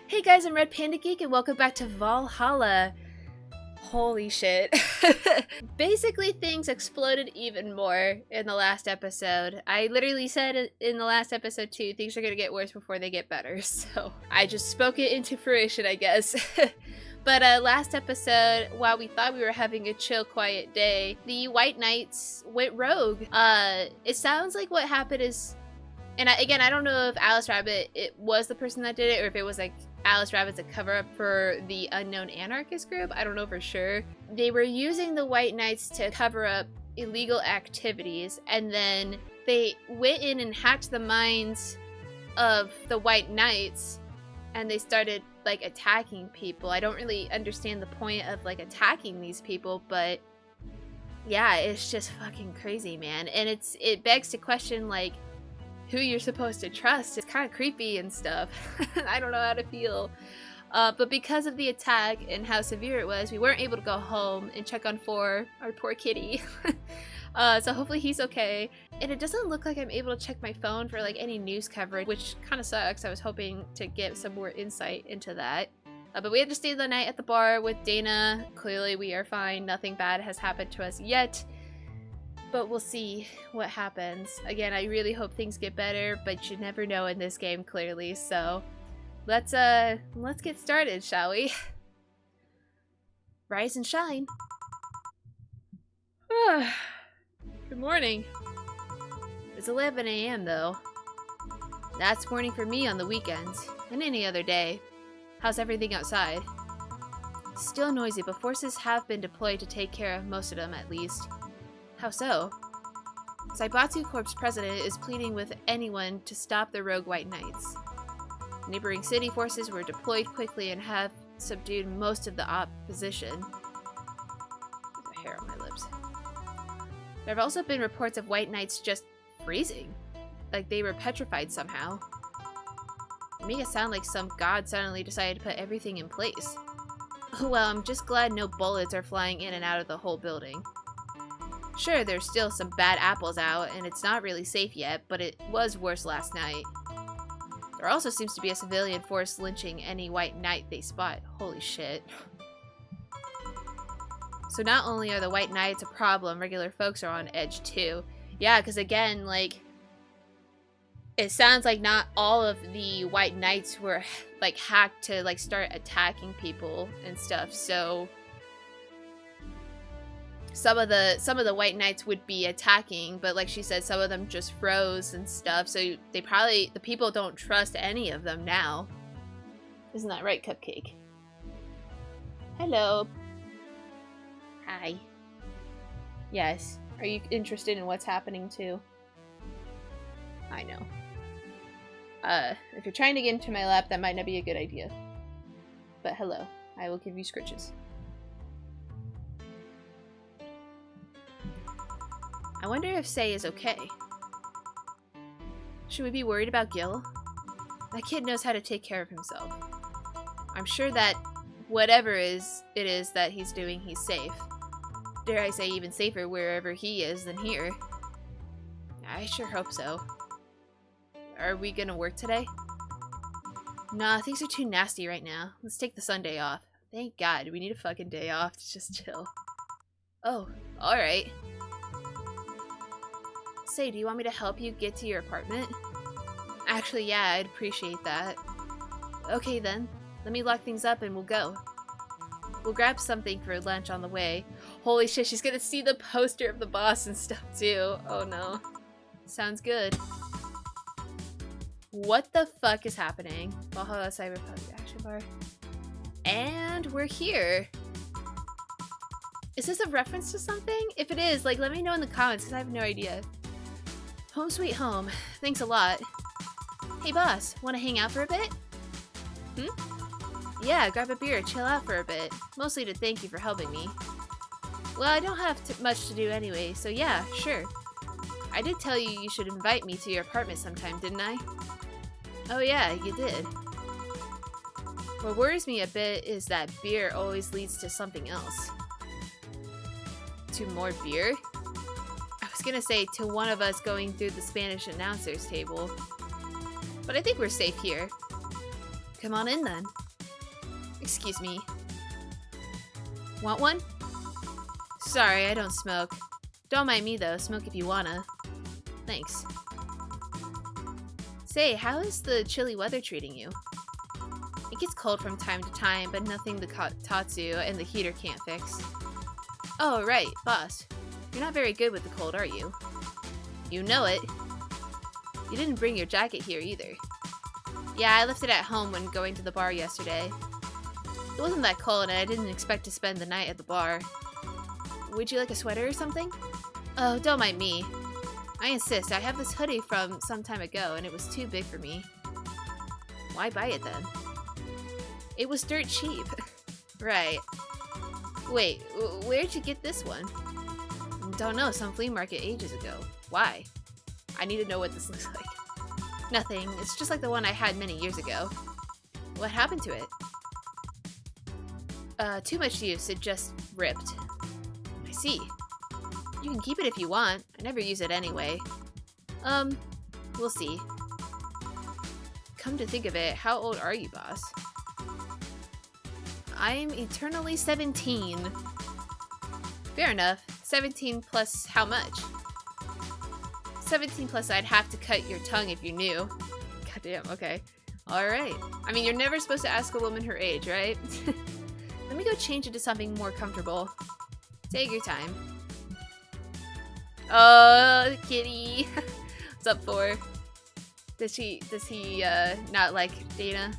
Hey guys, I'm Red Panda Geek and welcome back to Valhalla. Holy shit. Basically, things exploded even more in the last episode. I literally said in the last episode too, things are gonna get worse before they get better. So I just spoke it into fruition, I guess. But last episode, while we thought we were having a chill, quiet day, the White Knights went rogue. It sounds like what happened is, and again, I don't know if Alice Rabbit was the person that did it, or if it was like Alice Rabbit's a cover-up for the unknown anarchist group. I don't know for sure. They were using the White Knights to cover up illegal activities, and then they went in and hacked the minds of the White Knights, and they started like attacking people. I don't really understand the point of like attacking these people, but yeah, it's just fucking crazy, man. And it begs to question like who you're supposed to trust. It's kind of creepy and stuff. I don't know how to feel. But because of the attack and how severe it was, we weren't able to go home and check on our poor kitty. So hopefully he's okay. And it doesn't look like I'm able to check my phone for like any news coverage, which kind of sucks. I was hoping to get some more insight into that. But we had to stay the night at the bar with Dana. Clearly we are fine. Nothing bad has happened to us yet. But we'll see what happens. Again, I really hope things get better, but you never know in this game, clearly. So let's get started, shall we? Rise and shine. Good morning. It's 11 a.m. though. That's morning for me on the weekends and any other day. How's everything outside? Still noisy, but forces have been deployed to take care of most of them at least. How so? Zaibatsu Corp's president is pleading with anyone to stop the rogue White Knights. Neighboring city forces were deployed quickly and have subdued most of the opposition. There's a hair on my lips. There have also been reports of White Knights just freezing, like they were petrified somehow. They make it sound like some god suddenly decided to put everything in place. Well, I'm just glad no bullets are flying in and out of the whole building. Sure, there's still some bad apples out, and it's not really safe yet, but it was worse last night. There also seems to be a civilian force lynching any White Knight they spot. Holy shit. So not only are the White Knights a problem, regular folks are on edge too. Yeah, because again, like, it sounds like not all of the White Knights were, like, hacked to, like, start attacking people and stuff, so some of the White Knights would be attacking, but like she said, some of them just froze and stuff, so the people don't trust any of them now. Isn't that right, Cupcake? Hello. Hi. Yes. Are you interested in what's happening too? I know. If you're trying to get into my lap, that might not be a good idea. But hello. I will give you scritches. I wonder if Say is okay. Should we be worried about Gil? That kid knows how to take care of himself. I'm sure that whatever it is that he's doing, he's safe. Dare I say even safer wherever he is than here. I sure hope so. Are we gonna work today? Nah, things are too nasty right now. Let's take the Sunday off. Thank God, we need a fucking day off to just chill. Oh, alright. Say, do you want me to help you get to your apartment? Actually, yeah, I'd appreciate that. Okay then, let me lock things up and we'll go. We'll grab something for lunch on the way. Holy shit, she's gonna see the poster of the boss and stuff too. Oh no. Sounds good. What the fuck is happening? Valhalla Cyberpunk Action Bar. And we're here. Is this a reference to something? If it is, like, let me know in the comments because I have no idea. Home sweet home. Thanks a lot. Hey boss, wanna hang out for a bit? Yeah, grab a beer, chill out for a bit. Mostly to thank you for helping me. Well, I don't have much to do anyway, so yeah, sure. I did tell you you should invite me to your apartment sometime, didn't I? Oh yeah, you did. What worries me a bit is that beer always leads to something else. To more beer? I was gonna say to one of us going through the Spanish announcer's table. But I think we're safe here. Come on in then. Excuse me. Want one? Sorry, I don't smoke. Don't mind me though, smoke if you wanna. Thanks. Say, how is the chilly weather treating you? It gets cold from time to time, but nothing the Tatsu and the heater can't fix. Oh, right, boss. You're not very good with the cold, are you? You know it. You didn't bring your jacket here either. Yeah, I left it at home when going to the bar yesterday. It wasn't that cold and I didn't expect to spend the night at the bar. Would you like a sweater or something? Oh, don't mind me. I insist, I have this hoodie from some time ago and it was too big for me. Why buy it then? It was dirt cheap. Right. Wait, where'd you get this one? Don't know, some flea market ages ago. Why? I need to know what this looks like. Nothing, it's just like the one I had many years ago. What happened to it? Too much use, it just ripped. I see. You can keep it if you want. I never use it anyway. We'll see. Come to think of it, how old are you, boss? I'm eternally 17. Fair enough. 17 plus how much? 17 plus I'd have to cut your tongue if you knew. Goddamn, okay. Alright. I mean, you're never supposed to ask a woman her age, right? Let me go change into something more comfortable. Take your time. Oh, kitty. What's up for? Does he not like Dana?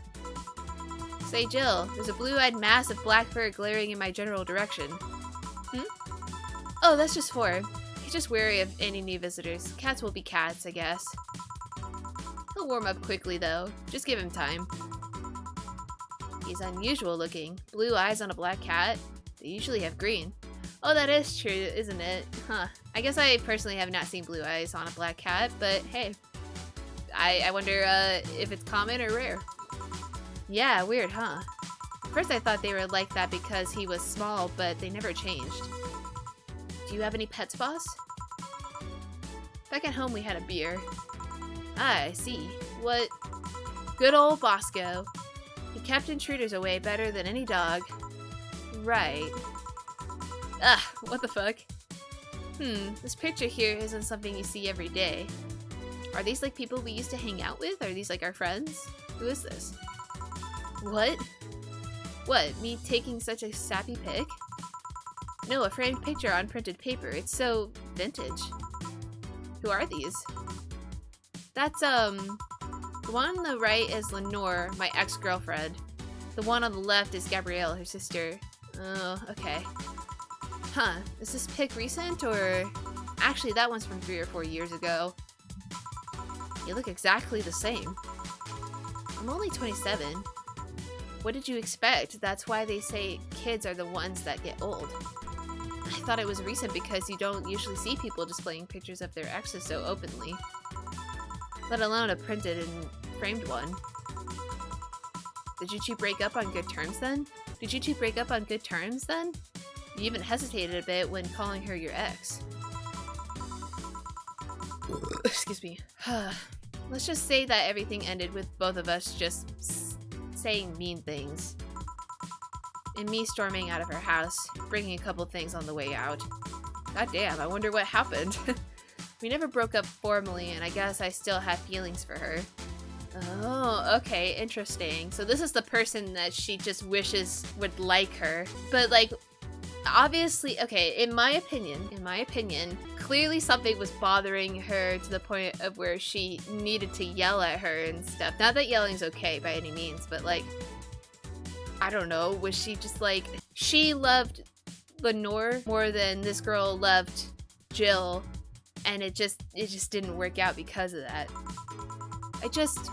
Say, Jill, there's a blue-eyed mass of black fur glaring in my general direction. Oh, that's just for. He's just wary of any new visitors. Cats will be cats, I guess. He'll warm up quickly, though. Just give him time. He's unusual looking. Blue eyes on a black cat? They usually have green. Oh, that is true, isn't it? Huh. I guess I personally have not seen blue eyes on a black cat, but hey. I wonder if it's common or rare. Yeah, weird, huh? At first I thought they were like that because he was small, but they never changed. Do you have any pets, boss? Back at home we had a beer. Ah, I see. What? Good old Bosco. He kept intruders away better than any dog. Right. Ah, what the fuck? This picture here isn't something you see every day. Are these like people we used to hang out with? Are these like our friends? Who is this? What? What, me taking such a sappy pic? No, a framed picture on printed paper. It's so vintage. Who are these? That's, the one on the right is Lenore, my ex-girlfriend. The one on the left is Gabrielle, her sister. Oh, okay. Huh, is this pic recent, or... Actually, that one's from 3 or 4 years ago. You look exactly the same. I'm only 27. What did you expect? That's why they say kids are the ones that get old. I thought it was recent because you don't usually see people displaying pictures of their exes so openly. Let alone a printed and framed one. Did you two break up on good terms then? You even hesitated a bit when calling her your ex. Excuse me. Let's just say that everything ended with both of us just saying mean things. And me storming out of her house, bringing a couple things on the way out. God damn, I wonder what happened. We never broke up formally, and I guess I still have feelings for her. Oh, okay, interesting. So this is the person that she just wishes would like her. But like, obviously, okay, in my opinion, clearly something was bothering her to the point of where she needed to yell at her and stuff. Not that yelling's okay by any means, but like, I don't know, was she just like, she loved Lenore more than this girl loved Jill, and it just didn't work out because of that. I just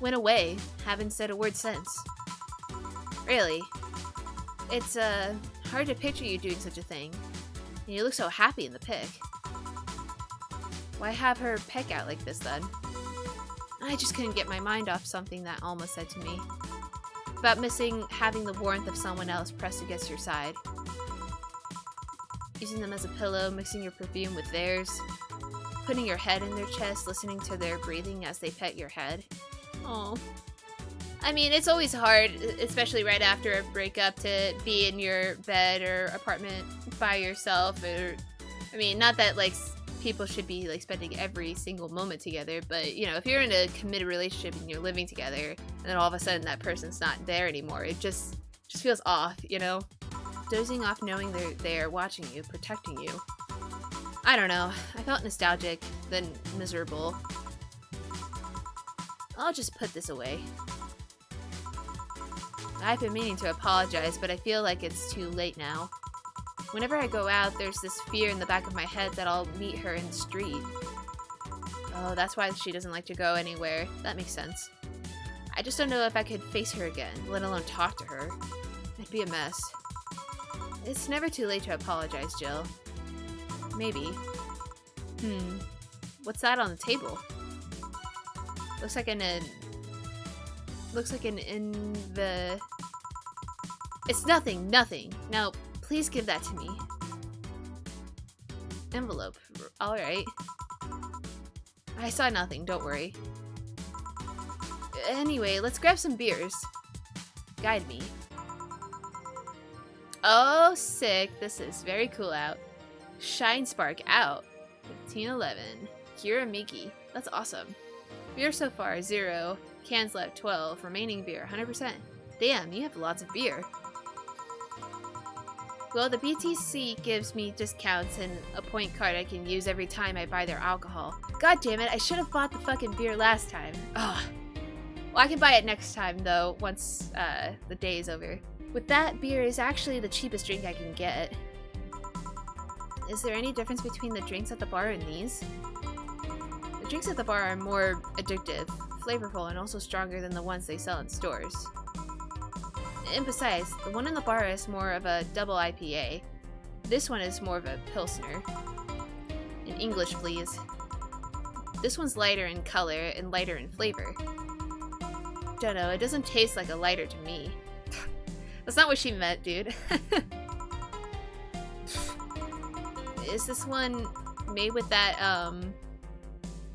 went away, haven't said a word since. Really. It's hard to picture you doing such a thing. And you look so happy in the pic. Why have her peck out like this then? I just couldn't get my mind off something that Alma said to me. About missing having the warmth of someone else pressed against your side. Using them as a pillow, mixing your perfume with theirs. Putting your head in their chest, listening to their breathing as they pet your head. Oh, I mean, it's always hard, especially right after a breakup, to be in your bed or apartment by yourself. Or, I mean, not that like people should be like spending every single moment together, but you know, if you're in a committed relationship and you're living together, and then all of a sudden that person's not there anymore, it just feels off, you know? Dozing off knowing they're there, watching you, protecting you. I don't know. I felt nostalgic, then miserable. I'll just put this away. I've been meaning to apologize, but I feel like it's too late now. Whenever I go out, there's this fear in the back of my head that I'll meet her in the street. Oh, that's why she doesn't like to go anywhere. That makes sense. I just don't know if I could face her again, let alone talk to her. It'd be a mess. It's never too late to apologize, Jill. Maybe. What's that on the table? Looks like It's nothing. Now, please give that to me. Envelope. Alright. I saw nothing, don't worry. Anyway, let's grab some beers. Guide me. Oh, sick. This is very cool out. Shine Spark out. 1511. Kiramiki. That's awesome. Beer so far, 0. Cans left, 12. Remaining beer, 100%. Damn, you have lots of beer. Well, the BTC gives me discounts and a point card I can use every time I buy their alcohol. God damn it, I should have bought the fucking beer last time. Ugh. Well, I can buy it next time, though, once the day is over. With that, beer is actually the cheapest drink I can get. Is there any difference between the drinks at the bar and these? The drinks at the bar are more addictive, flavorful, and also stronger than the ones they sell in stores. And besides, the one in the bar is more of a double IPA. This one is more of a Pilsner. In English, please. This one's lighter in color and lighter in flavor. Don't know, it doesn't taste like a lighter to me. That's not what she meant, dude. Is this one made with that,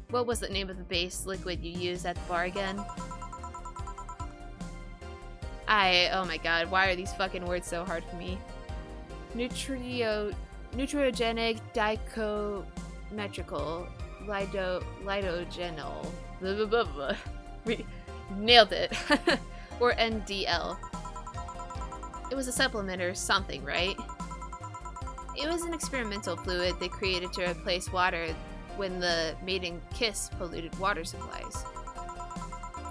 what was the name of the base liquid you used at the bar again? Oh my god, why are these fucking words so hard for me? Nutriogenic dichometrical lidogenol. Blah, blah, blah, blah. Nailed it. Or NDL. It was a supplement or something, right? It was an experimental fluid they created to replace water when the mating kiss polluted water supplies.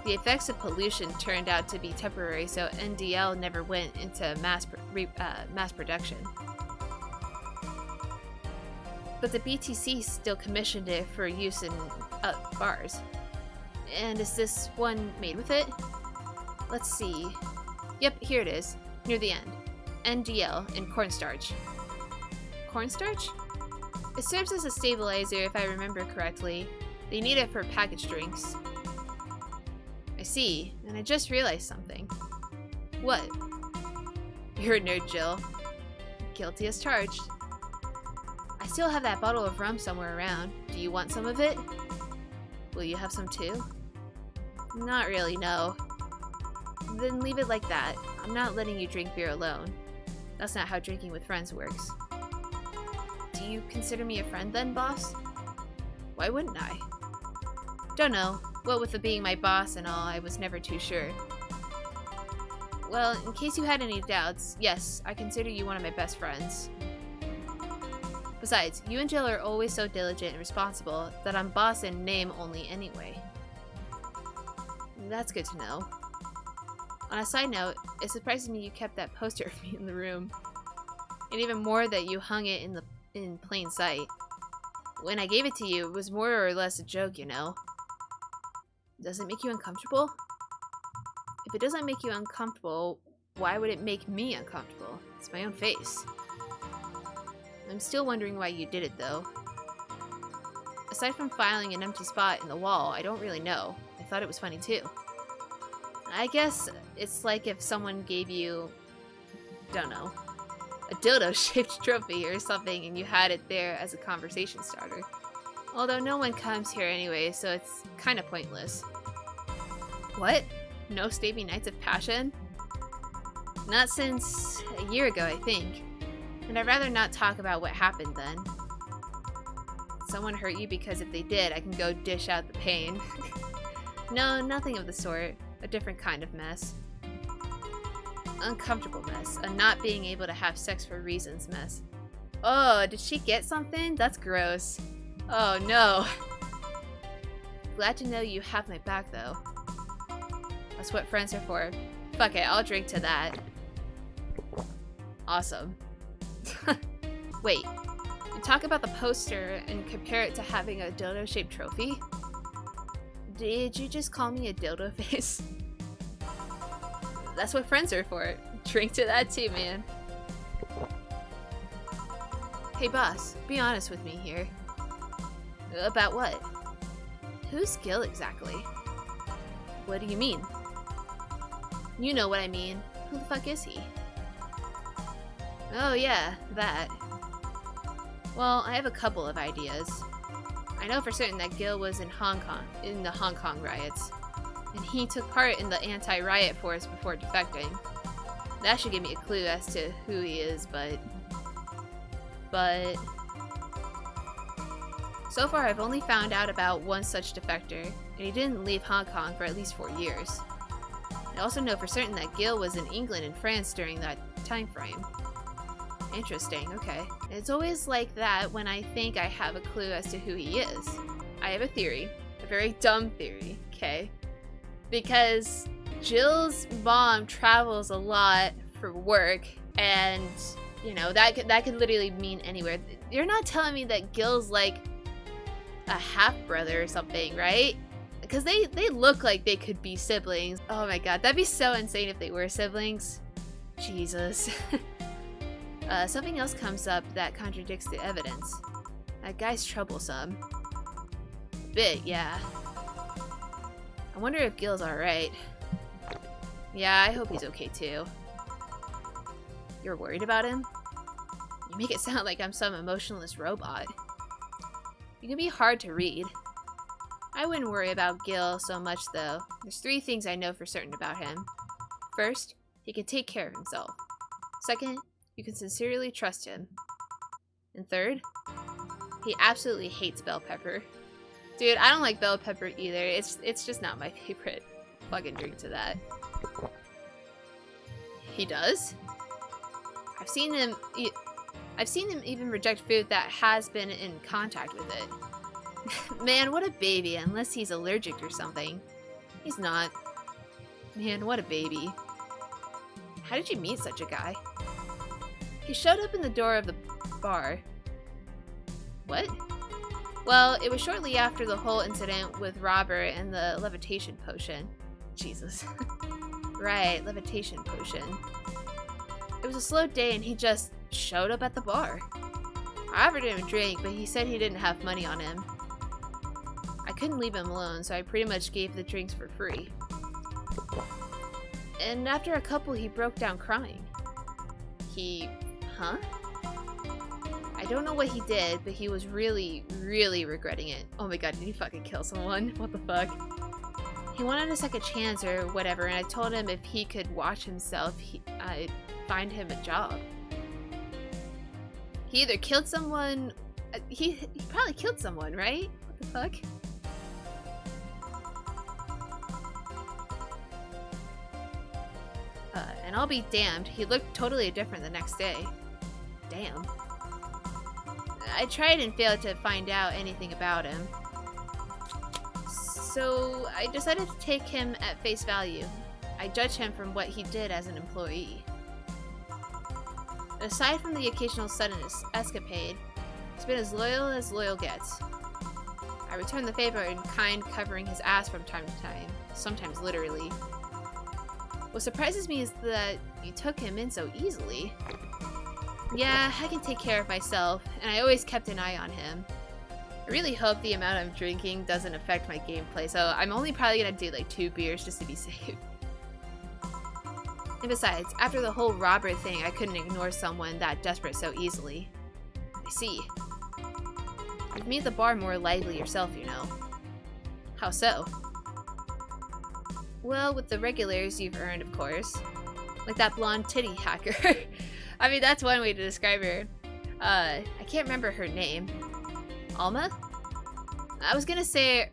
The effects of pollution turned out to be temporary, so NDL never went into mass production. But the BTC still commissioned it for use in bars. And is this one made with it? Let's see. Yep, here it is, near the end. NDL and cornstarch. Cornstarch? It serves as a stabilizer if I remember correctly. They need it for packaged drinks. I see, and I just realized something. What? You're a nerd, Jill. Guilty as charged. I still have that bottle of rum somewhere around. Do you want some of it? Will you have some too? Not really, no. Then leave it like that. I'm not letting you drink beer alone. That's not how drinking with friends works. Do you consider me a friend then, boss? Why wouldn't I? Don't know. What with it being my boss and all, I was never too sure. Well, in case you had any doubts, yes, I consider you one of my best friends. Besides, you and Jill are always so diligent and responsible that I'm boss in name only anyway. That's good to know. On a side note, it surprises me you kept that poster of me in the room. And even more that you hung it in plain sight. When I gave it to you, it was more or less a joke, you know. Does it make you uncomfortable? If it doesn't make you uncomfortable, why would it make me uncomfortable? It's my own face. I'm still wondering why you did it, though. Aside from filing an empty spot in the wall, I don't really know. I thought it was funny, too. I guess it's like if someone gave you, don't know, a dildo-shaped trophy or something and you had it there as a conversation starter. Although no one comes here anyway, so it's kind of pointless. What? No Stavey Nights of Passion? Not since a year ago, I think. And I'd rather not talk about what happened then. Someone hurt you because if they did, I can go dish out the pain. No, nothing of the sort. A different kind of mess. Uncomfortable mess. A not being able to have sex for reasons mess. Oh, did she get something? That's gross. Oh no. Glad to know you have my back though. That's what friends are for. Fuck it, I'll drink to that. Awesome. Wait, you talk about the poster and compare it to having a dildo-shaped trophy? Did you just call me a dildo face? That's what friends are for. Drink to that too, man. Hey boss, be honest with me here. About what? Who's Gil exactly? What do you mean? You know what I mean. Who the fuck is he? Oh yeah, that. Well, I have a couple of ideas. I know for certain that Gil was in the Hong Kong riots, and he took part in the anti-riot force before defecting. That should give me a clue as to who he is, but... So far, I've only found out about one such defector, and he didn't leave Hong Kong for at least 4 years. I also know for certain that Gil was in England and France during that time frame. Interesting, okay. It's always like that when I think I have a clue as to who he is. I have a theory. A very dumb theory, okay? Because Jill's mom travels a lot for work, and, you know, that could literally mean anywhere. You're not telling me that Gil's like a half-brother or something, right? Because they look like they could be siblings. Oh my god, that'd be so insane if they were siblings. Jesus. Something else comes up that contradicts the evidence. That guy's troublesome. A bit, yeah. I wonder if Gil's alright. Yeah, I hope he's okay too. You're worried about him? You make it sound like I'm some emotionless robot. You can be hard to read. I wouldn't worry about Gil so much though. There's 3 things I know for certain about him. First, he can take care of himself. Second, you can sincerely trust him. And third, he absolutely hates bell pepper. Dude, I don't like bell pepper either. It's just not my favorite. Fucking drink to that. He does? I've seen him even reject food that has been in contact with it. Man, what a baby, unless he's allergic or something. He's not. Man, what a baby. How did you meet such a guy? He showed up in the door of the bar. What? Well, it was shortly after the whole incident with Robert and the levitation potion. Jesus. Right, levitation potion. It was a slow day and he just showed up at the bar. I offered him a drink, but he said he didn't have money on him. I couldn't leave him alone, so I pretty much gave the drinks for free. And after a couple, he broke down crying. Huh? I don't know what he did, but he was really, really regretting it. Oh my god, did he fucking kill someone? What the fuck? He wanted a second chance or whatever, and I told him if he could watch himself, I'd find him a job. He either killed someone... He probably killed someone, right? What the fuck? And I'll be damned, he looked totally different the next day. Damn. I tried and failed to find out anything about him. So I decided to take him at face value. I judge him from what he did as an employee. Aside from the occasional sudden escapade, he's been as loyal gets. I return the favor in kind, covering his ass from time to time, sometimes literally. What surprises me is that you took him in so easily. Yeah, I can take care of myself, and I always kept an eye on him. I really hope the amount I'm drinking doesn't affect my gameplay, so I'm only probably gonna do like 2 beers just to be safe. And besides, after the whole Robert thing, I couldn't ignore someone that desperate so easily. I see. You've made the bar more lively yourself, you know. How so? Well, with the regulars you've earned, of course. Like that blonde titty hacker. I mean, that's one way to describe her. I can't remember her name. Alma? I was gonna say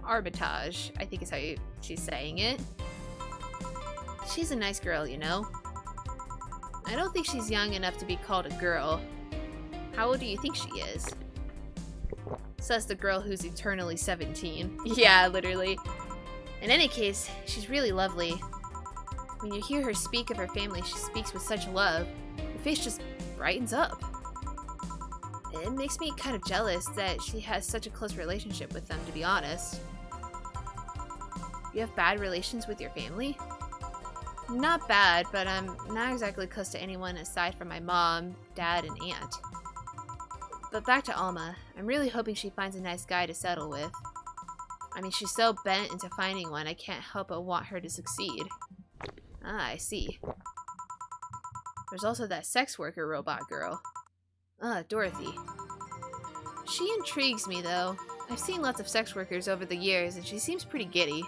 Armitage, I think is how she's saying it. She's a nice girl, you know? I don't think she's young enough to be called a girl. How old do you think she is? Says the girl who's eternally 17. Yeah, literally. In any case, she's really lovely. When you hear her speak of her family, she speaks with such love. Her face just brightens up. It makes me kind of jealous that she has such a close relationship with them, to be honest. You have bad relations with your family? Not bad, but I'm not exactly close to anyone aside from my mom, dad, and aunt. But back to Alma. I'm really hoping she finds a nice guy to settle with. I mean, she's so bent into finding one, I can't help but want her to succeed. Ah, I see. There's also that sex worker robot girl. Ah, Dorothy. She intrigues me, though. I've seen lots of sex workers over the years, and she seems pretty giddy.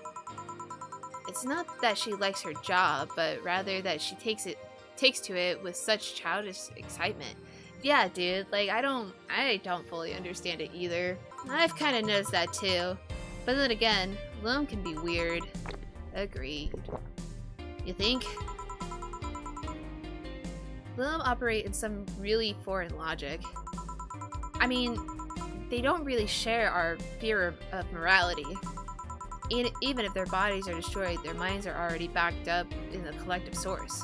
It's not that she likes her job, but rather that she takes to it with such childish excitement. Yeah, dude, like, I don't fully understand it either. I've kind of noticed that too. But then again, Loam can be weird. Agreed. You think? Loam operate in some really foreign logic. I mean, they don't really share our fear of morality. Even if their bodies are destroyed, their minds are already backed up in the collective source.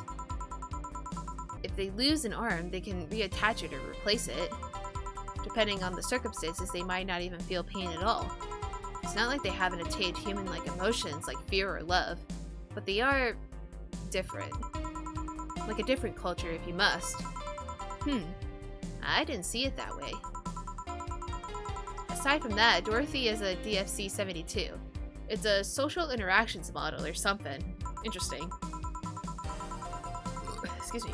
If they lose an arm, they can reattach it or replace it. Depending on the circumstances, they might not even feel pain at all. It's not like they haven't attained human-like emotions like fear or love, but they are different. Like a different culture if you must. I didn't see it that way. Aside from that, Dorothy is a DFC-72. It's a social interactions model or something. Interesting. Excuse me.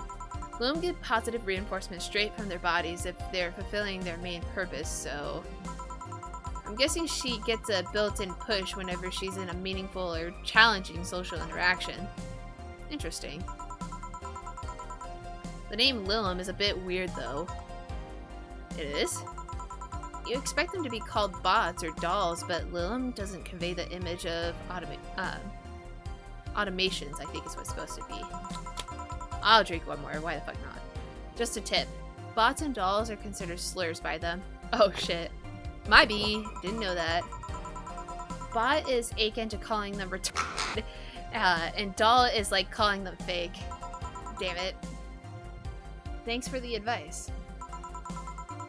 Loam get positive reinforcement straight from their bodies if they're fulfilling their main purpose, so... I'm guessing she gets a built-in push whenever she's in a meaningful or challenging social interaction. Interesting. The name Lilum is a bit weird, though. It is? You expect them to be called bots or dolls, but Lilum doesn't convey the image of automations, I think is what it's supposed to be. I'll drink one more, why the fuck not? Just a tip. Bots and dolls are considered slurs by them. Oh shit. My bee, didn't know that. Bot is akin to calling them retarded, and doll is like calling them fake. Damn it. Thanks for the advice.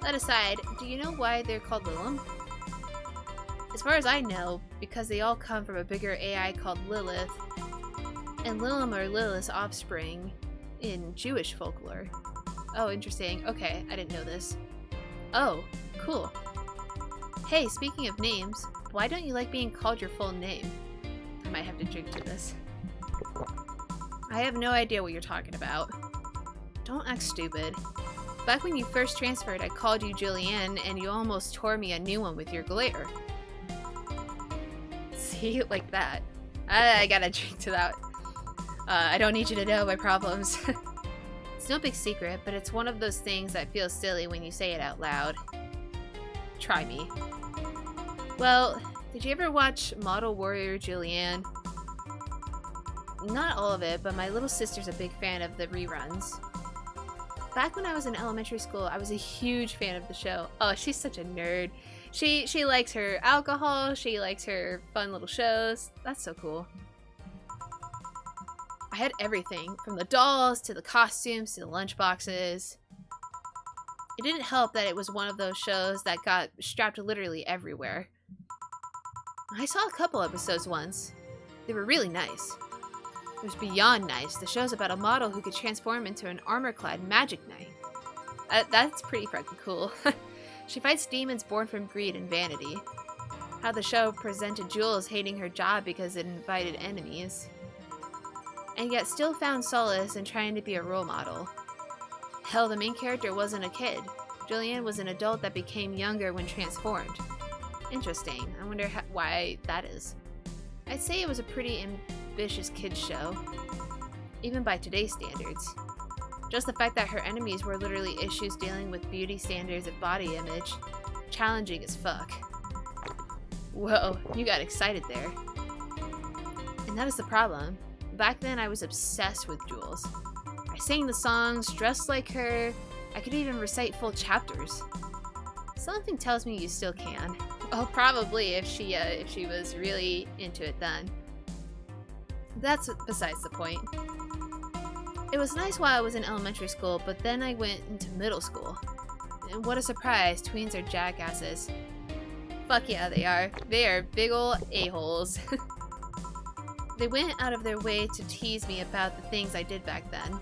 That aside, do you know why they're called Lilum? As far as I know, because they all come from a bigger AI called Lilith, and Lilum are Lilith's offspring in Jewish folklore. Oh, interesting. Okay, I didn't know this. Oh, cool. Hey, speaking of names, why don't you like being called your full name? I might have to drink to this. I have no idea what you're talking about. Don't act stupid. Back when you first transferred, I called you Julianne, and you almost tore me a new one with your glare. See? Like that. I gotta drink to that. I don't need you to know my problems. It's no big secret, but it's one of those things that feels silly when you say it out loud. Try me. Well, did you ever watch Model Warrior Julianne? Not all of it, but my little sister's a big fan of the reruns. Back when I was in elementary school, I was a huge fan of the show. Oh, she's such a nerd. She likes her alcohol, she likes her fun little shows. That's so cool. I had everything, from the dolls, to the costumes, to the lunchboxes. It didn't help that it was one of those shows that got strapped literally everywhere. I saw a couple episodes once. They were really nice. It was beyond nice. The show's about a model who could transform into an armor-clad magic knight. That's pretty fucking cool. She fights demons born from greed and vanity. How the show presented Jules hating her job because it invited enemies. And yet still found solace in trying to be a role model. Hell, the main character wasn't a kid. Julianne was an adult that became younger when transformed. Interesting. I wonder why that is. I'd say it was a pretty ambitious kids show, even by today's standards. Just the fact that her enemies were literally issues dealing with beauty standards of body image, challenging as fuck. Whoa, you got excited there. And that is the problem. Back then I was obsessed with Jules. I sang the songs, dressed like her, I could even recite full chapters. Something tells me you still can. Oh, probably if she was really into it then. That's besides the point. It was nice while I was in elementary school, but then I went into middle school. And what a surprise, tweens are jackasses. Fuck yeah, they are. They are big ol' a-holes. They went out of their way to tease me about the things I did back then.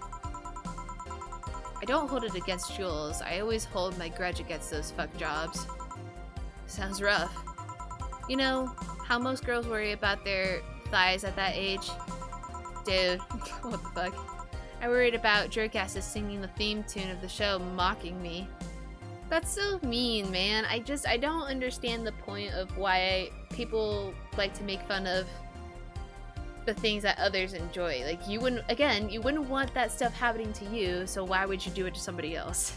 I don't hold it against Jules. I always hold my grudge against those fuck jobs. Sounds rough. You know how most girls worry about their thighs at that age? Dude, what the fuck? I worried about jerkasses singing the theme tune of the show mocking me. That's so mean, man. I don't understand the point of why people like to make fun of the things that others enjoy. Like, you wouldn't want that stuff happening to you, so why would you do it to somebody else?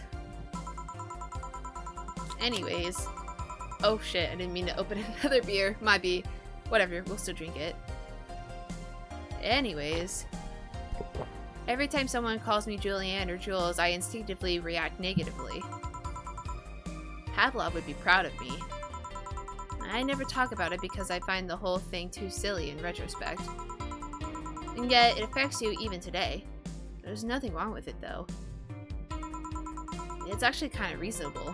Anyways. Oh shit, I didn't mean to open another beer. Might be. Whatever, we'll still drink it. Anyways. Every time someone calls me Julianne or Jules, I instinctively react negatively. Pavlov would be proud of me. I never talk about it because I find the whole thing too silly in retrospect. And yet, it affects you even today. There's nothing wrong with it, though. It's actually kind of reasonable.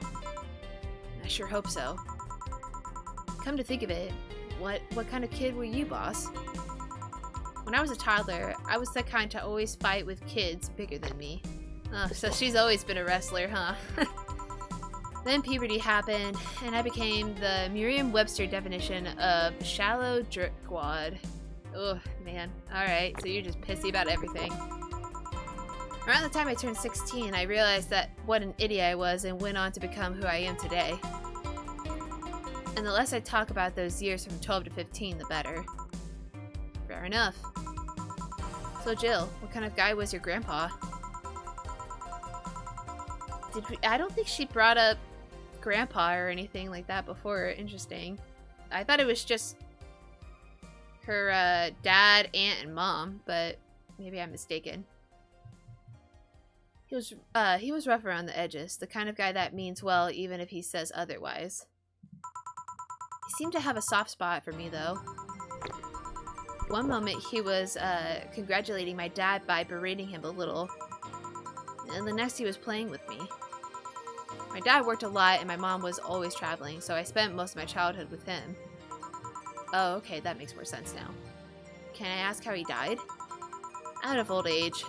I sure hope so. Come to think of it, what kind of kid were you, boss? When I was a toddler, I was the kind to always fight with kids bigger than me. Oh, so she's always been a wrestler, huh? Then puberty happened, and I became the Merriam-Webster definition of shallow jerkwad. Ugh, man. Alright, so you're just pissy about everything. Around the time I turned 16, I realized that what an idiot I was and went on to become who I am today. And the less I talk about those years from 12 to 15, the better. Fair enough. So Jill, what kind of guy was your grandpa? I don't think she brought up grandpa or anything like that before. Interesting. I thought it was just her dad, aunt, and mom, but maybe I'm mistaken. He was rough around the edges, the kind of guy that means well even if he says otherwise. He seemed to have a soft spot for me, though. One moment he was congratulating my dad by berating him a little, and the next he was playing with me. My dad worked a lot and my mom was always traveling, so I spent most of my childhood with him. Oh, okay, that makes more sense now. Can I ask how he died? Out of old age.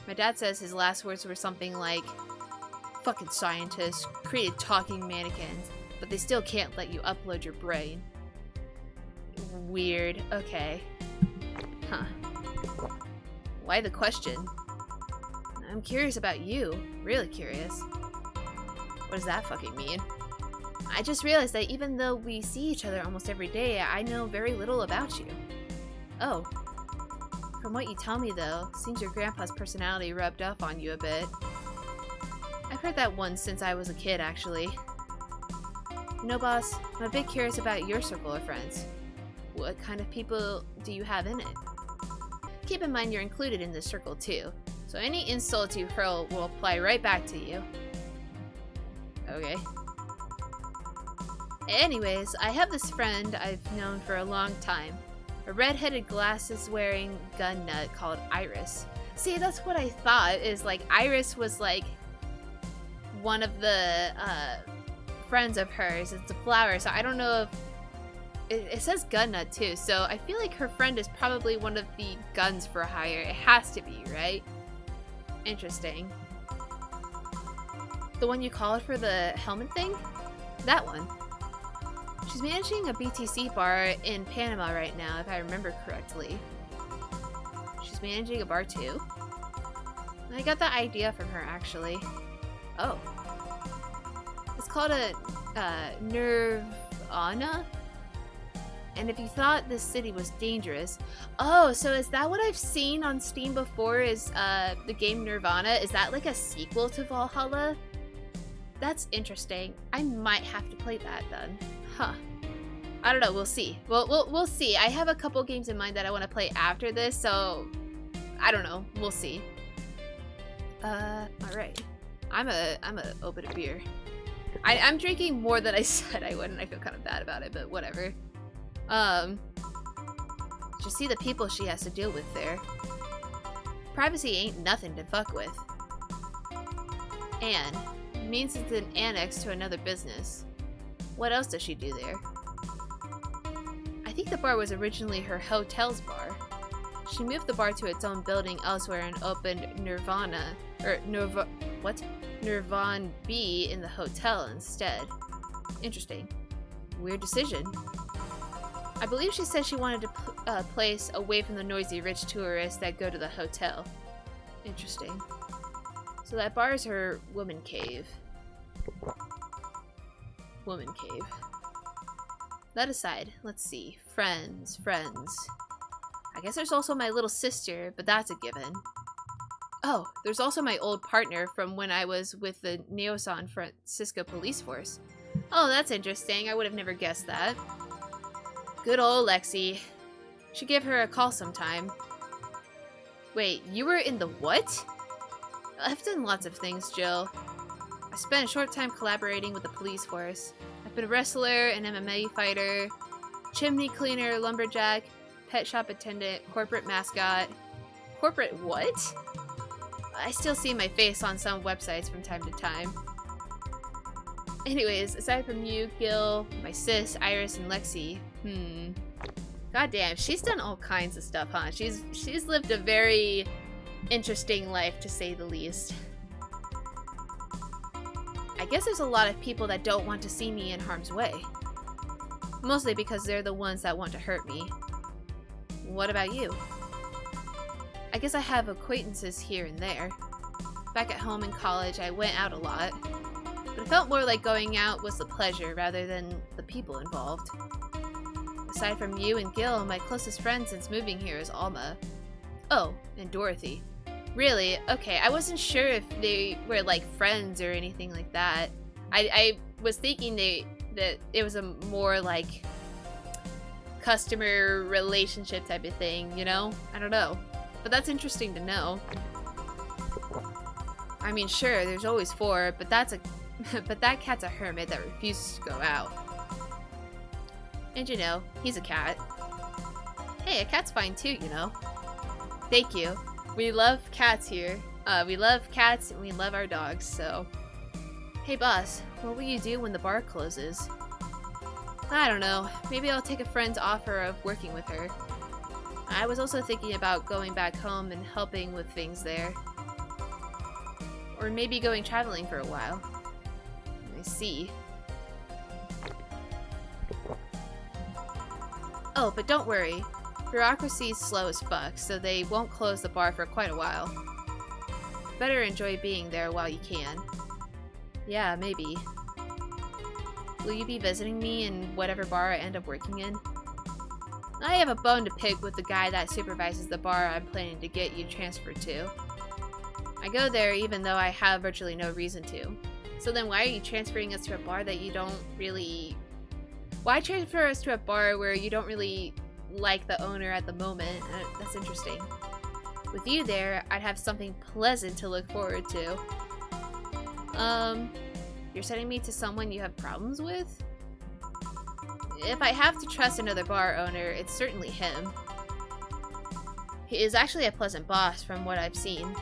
My dad says his last words were something like, "Fucking scientists created talking mannequins, but they still can't let you upload your brain." Weird. Okay. Huh. Why the question? I'm curious about you. Really curious. What does that fucking mean? I just realized that even though we see each other almost every day, I know very little about you. Oh. From what you tell me, though, seems your grandpa's personality rubbed off on you a bit. I've heard that once since I was a kid, actually. You know, boss, I'm a bit curious about your circle of friends. What kind of people do you have in it? Keep in mind you're included in this circle, too, so any insults you hurl will apply right back to you. Okay. Anyways, I have this friend I've known for a long time. A red-headed glasses-wearing gun nut called Iris. See, that's what I thought, is like Iris was like one of the friends of hers. It's a flower, so I don't know if it says gun nut too, so I feel like her friend is probably one of the guns for hire. It has to be, right? Interesting. The one you called for the helmet thing? That one. She's managing a BTC bar in Panama right now, if I remember correctly. She's managing a bar too? I got the idea from her, actually. Oh. It's called a Nirvana? And if you thought this city was dangerous... Oh, so is that what I've seen on Steam before, is the game Nirvana? Is that like a sequel to Valhalla? That's interesting. I might have to play that then. Huh. I don't know, we'll see. We'll see. I have a couple games in mind that I want to play after this, so... I don't know. We'll see. Alright. I'm a open a beer. I'm drinking more than I said I would, and I feel kind of bad about it, but whatever. Just see the people she has to deal with there. Privacy ain't nothing to fuck with. And means it's an annex to another business. What else does she do there? I think the bar was originally her hotel's bar. She moved the bar to its own building elsewhere and opened Nirvana B in the hotel instead. Interesting. Weird decision. I believe she said she wanted a place away from the noisy rich tourists that go to the hotel. Interesting. So that bar is her woman cave. Woman cave. That aside, let's see. Friends. I guess there's also my little sister, but that's a given. Oh, there's also my old partner from when I was with the Neo-San Francisco police force. Oh, that's interesting. I would have never guessed that. Good old Lexi. Should give her a call sometime. Wait, you were in the what? I've done lots of things, Jill. I spent a short time collaborating with the police force. I've been a wrestler, an MMA fighter, chimney cleaner, lumberjack, pet shop attendant, corporate mascot. Corporate what? I still see my face on some websites from time to time. Anyways, aside from you, Gil, my sis, Iris, and Lexi, goddamn, she's done all kinds of stuff, huh? She's lived a very interesting life, to say the least. I guess there's a lot of people that don't want to see me in harm's way. Mostly because they're the ones that want to hurt me. What about you? I guess I have acquaintances here and there. Back at home in college, I went out a lot. But it felt more like going out was the pleasure rather than the people involved. Aside from you and Gil, my closest friend since moving here is Alma. Oh, and Dorothy. Really? Okay, I wasn't sure if they were like friends or anything like that. I was thinking that it was a more like customer relationship type of thing, you know? I don't know. But that's interesting to know. I mean, sure, there's always four, but but that cat's a hermit that refuses to go out. And you know, he's a cat. Hey, a cat's fine too, you know. Thank you. We love cats here. We love cats and we love our dogs, so. Hey boss, what will you do when the bar closes? I don't know. Maybe I'll take a friend's offer of working with her. I was also thinking about going back home and helping with things there. Or maybe going traveling for a while. I see. Oh, but don't worry. Bureaucracy's slow as fuck, so they won't close the bar for quite a while. Better enjoy being there while you can. Yeah, maybe. Will you be visiting me in whatever bar I end up working in? I have a bone to pick with the guy that supervises the bar I'm planning to get you transferred to. I go there even though I have virtually no reason to. So then why are you transferring us to a bar that you don't really... Why transfer us to a bar where you don't really like the owner at the moment? That's interesting. With you there, I'd have something pleasant to look forward to. You're sending me to someone you have problems with? If I have to trust another bar owner, it's certainly him. He is actually a pleasant boss from what I've seen.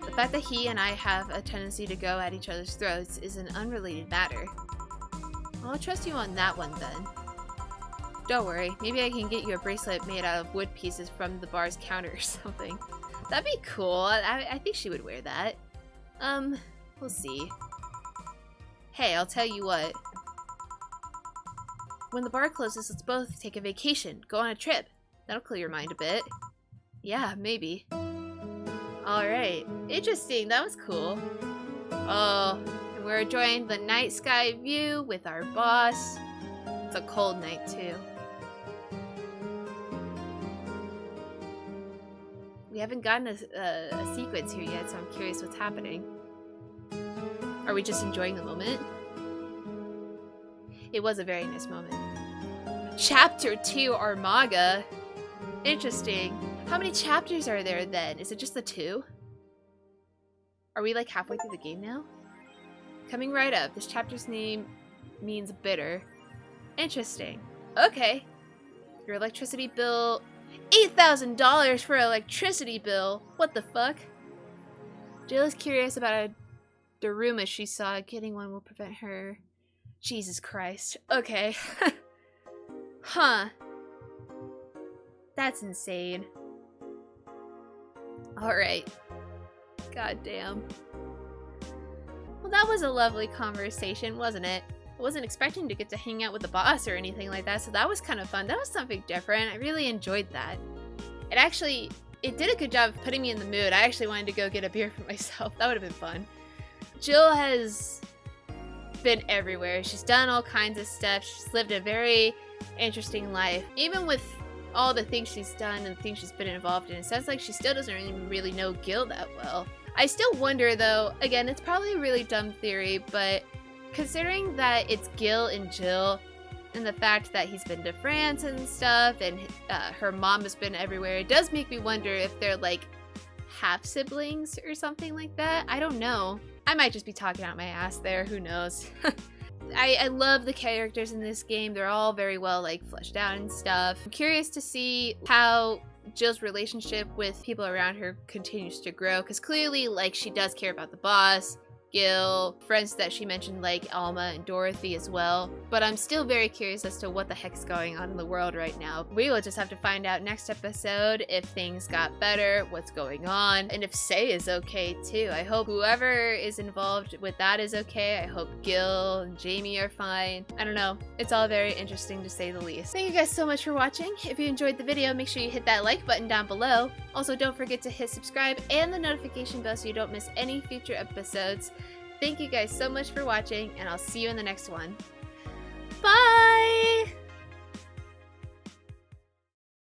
The fact that he and I have a tendency to go at each other's throats is an unrelated matter. I'll trust you on that one then. Don't worry, maybe I can get you a bracelet made out of wood pieces from the bar's counter or something. That'd be cool. I think she would wear that. We'll see. Hey, I'll tell you what. When the bar closes, let's both take a vacation. Go on a trip. That'll clear your mind a bit. Yeah, maybe. Alright. Interesting. That was cool. Oh, and we're enjoying the night sky view with our boss. It's a cold night, too. We haven't gotten a sequence here yet, so I'm curious what's happening. Are we just enjoying the moment? It was a very nice moment. Chapter 2, Armaga. Interesting. How many chapters are there then? Is it just the 2? Are we like halfway through the game now? Coming right up. This chapter's name means bitter. Interesting. Okay. Your electricity bill... $8,000 for an electricity bill. What the fuck? Jill is curious about a Daruma she saw. Getting one will prevent her. Jesus Christ. Okay. Huh. That's insane. Alright. Goddamn. Well, that was a lovely conversation, wasn't it? I wasn't expecting to get to hang out with the boss or anything like that, so that was kind of fun. That was something different. I really enjoyed that. It did a good job of putting me in the mood. I actually wanted to go get a beer for myself. That would have been fun. Jill has been everywhere. She's done all kinds of stuff. She's lived a very interesting life. Even with all the things she's done and the things she's been involved in, it sounds like she still doesn't even really know Gil that well. I still wonder, though, again, it's probably a really dumb theory, but considering that it's Gil and Jill, and the fact that he's been to France and stuff, and her mom has been everywhere, it does make me wonder if they're like half-siblings or something like that. I don't know. I might just be talking out my ass there, who knows. I love the characters in this game. They're all very well like fleshed out and stuff. I'm curious to see how Jill's relationship with people around her continues to grow, because clearly like she does care about the boss, Gil, friends that she mentioned like Alma and Dorothy as well. But I'm still very curious as to what the heck's going on in the world right now. We will just have to find out next episode if things got better, what's going on, and if Say is okay too. I hope whoever is involved with that is okay. I hope Gil and Jamie are fine. I don't know. It's all very interesting to say the least. Thank you guys so much for watching. If you enjoyed the video, make sure you hit that like button down below. Also, don't forget to hit subscribe and the notification bell so you don't miss any future episodes. Thank you guys so much for watching, and I'll see you in the next one. Bye!